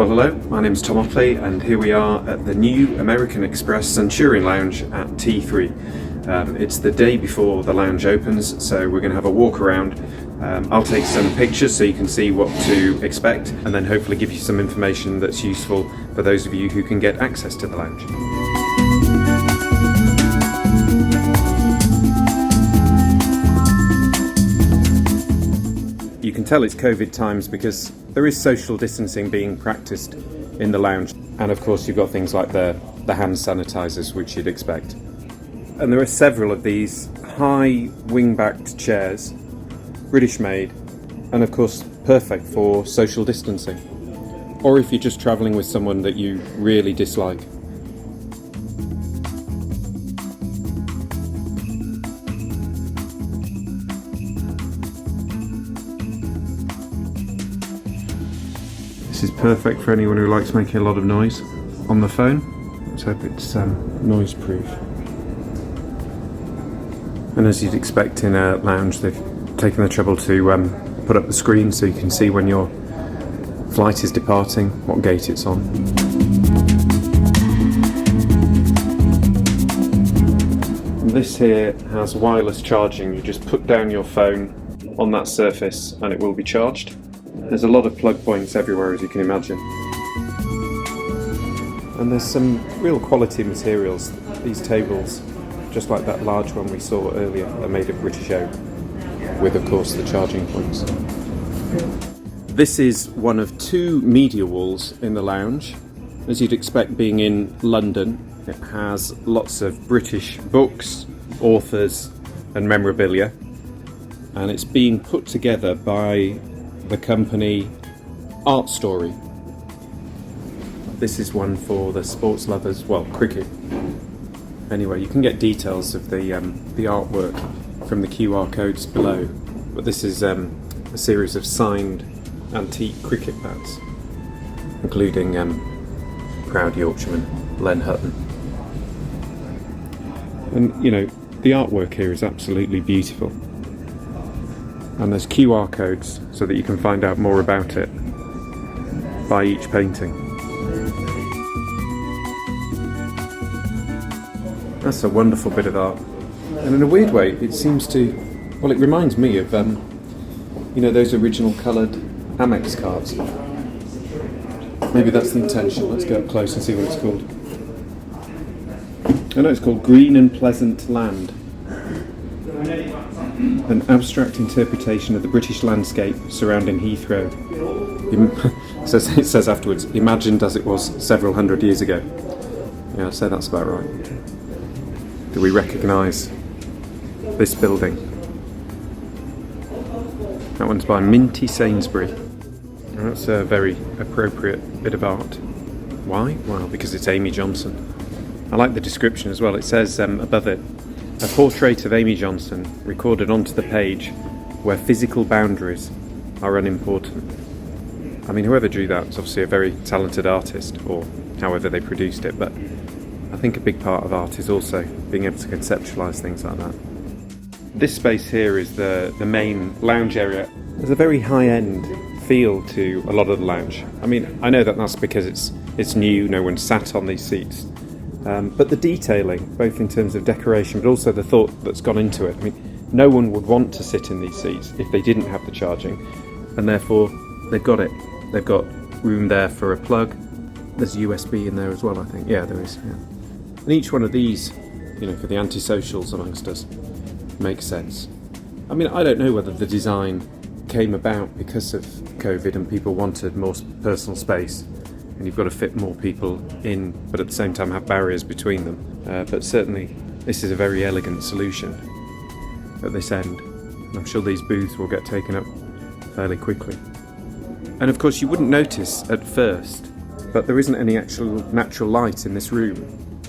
Well, hello, my name's Tom Otley, and here we are at the new American Express Centurion Lounge at T3. It's the day before the lounge opens, so we're going to have a walk around. I'll take some pictures so you can see what to expect, and then hopefully give you some information that's useful for those of you who can get access to the lounge. You can tell it's COVID times because there is social distancing being practiced in the lounge, and of course you've got things like the hand sanitizers, which you'd expect. And there are several of these high wing-backed chairs, British made, and of course perfect for social distancing, or if you're just travelling with someone that you really dislike. This is perfect for anyone who likes making a lot of noise on the phone. Let's hope it's noise proof. And as you'd expect in a lounge, they've taken the trouble to put up the screen so you can see when your flight is departing, what gate it's on. And this here has wireless charging. You just put down your phone on that surface and it will be charged. There's a lot of plug points everywhere, as you can imagine. And there's some real quality materials. These tables, just like that large one we saw earlier, are made of British oak, with of course the charging points. This is one of two media walls in the lounge. As you'd expect being in London, it has lots of British books, authors and memorabilia, and it's being put together by the company Art Story. This is one for the sports lovers, well, cricket. Anyway, you can get details of the artwork from the QR codes below, but this is a series of signed antique cricket bats, including proud Yorkshireman Len Hutton. And you know, the artwork here is absolutely beautiful. And there's QR codes so that you can find out more about it by each painting. That's a wonderful bit of art. And in a weird way, it seems to, well, it reminds me of, you know, those original coloured Amex cards. Maybe that's the intention. Let's go up close and see what it's called. I know it's called Green and Pleasant Land. An abstract interpretation of the British landscape surrounding Heathrow. It says afterwards, imagined as it was several hundred years ago. Yeah, I'd say that's about right. Do we recognise this building? That one's by Minty Sainsbury. And that's a very appropriate bit of art. Why? Well, because it's Amy Johnson. I like the description as well. It says above it, a portrait of Amy Johnson recorded onto the page where physical boundaries are unimportant. I mean, whoever drew that was obviously a very talented artist, or however they produced it, but I think a big part of art is also being able to conceptualize things like that. This space here is the main lounge area. There's a very high-end feel to a lot of the lounge. I mean, I know that that's because it's new, no one sat on these seats. But the detailing, both in terms of decoration, but also the thought that's gone into it. I mean, no one would want to sit in these seats if they didn't have the charging, and therefore they've got it. They've got room there for a plug. There's a USB in there as well, I think. Yeah, there is. Yeah. And each one of these, you know, for the antisocials amongst us, makes sense. I mean, I don't know whether the design came about because of COVID and people wanted more personal space. And you've got to fit more people in, but at the same time have barriers between them. But certainly this is a very elegant solution at this end. And I'm sure these booths will get taken up fairly quickly. And of course you wouldn't notice at first, but there isn't any actual natural light in this room.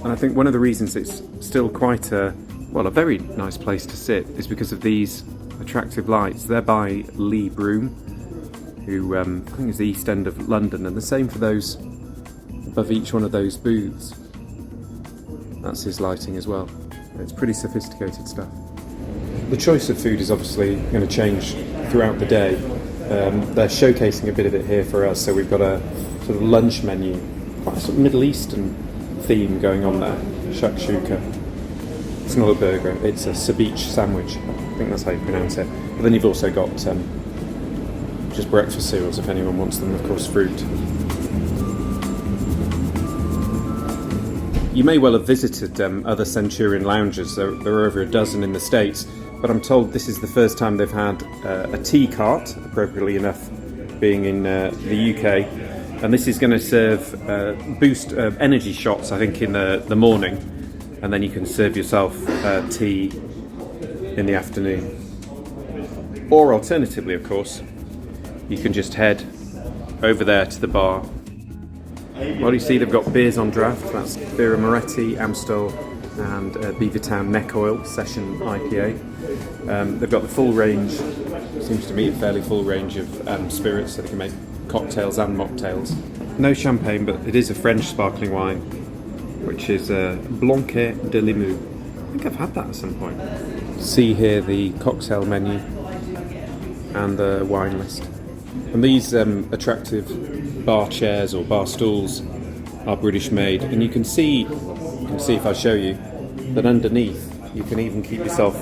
And I think one of the reasons it's still quite a very nice place to sit is because of these attractive lights. They're by Lee Broom, who I think is the East End of London, and the same for those above each one of those booths. That's his lighting as well. It's pretty sophisticated stuff. The choice of food is obviously going to change throughout the day. They're showcasing a bit of it here for us, so we've got a sort of lunch menu. Quite a sort of Middle Eastern theme going on there. Shakshuka. It's not a burger, it's a sabich sandwich. I think that's how you pronounce it. But then you've also got just breakfast cereals if anyone wants them, of course fruit. You may well have visited other Centurion lounges. There are over a dozen in the States, but I'm told this is the first time they've had a tea cart, appropriately enough, being in the UK. And this is going to serve boost energy shots, I think, in the morning, and then you can serve yourself tea in the afternoon. Or alternatively, of course, you can just head over there to the bar. Well, you see they've got beers on draft. That's Birra Moretti, Amstel and Beavertown Neck Oil Session IPA. They've got the full range, seems to me a fairly full range of spirits, so they can make cocktails and mocktails. No champagne, but it is a French sparkling wine, which is Blanquet de Limoux. I think I've had that at some point. See here the cocktail menu and the wine list. And these attractive bar chairs or bar stools are British made, and you can see if I show you that underneath you can even keep yourself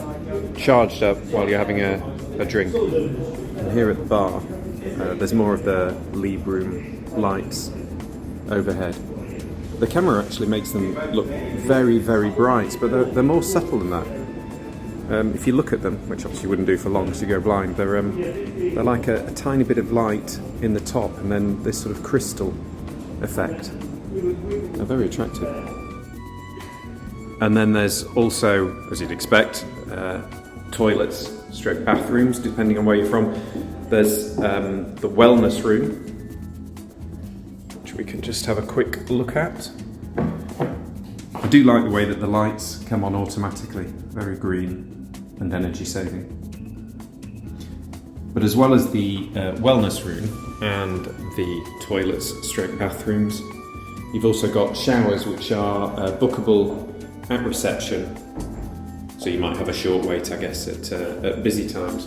charged up while you're having a drink. And here at the bar there's more of the Lee Broom lights overhead. The camera actually makes them look very, very bright, but they're more subtle than that. If you look at them, which obviously you wouldn't do for long because you go blind, they're like a tiny bit of light in the top and then this sort of crystal effect. They're very attractive. And then there's also, as you'd expect, toilets, stroke bathrooms, depending on where you're from. There's the wellness room, which we can just have a quick look at. I do like the way that the lights come on automatically, very green and energy saving. But as well as the wellness room and the toilets, stroke bathrooms, you've also got showers which are bookable at reception, so you might have a short wait, I guess, at busy times.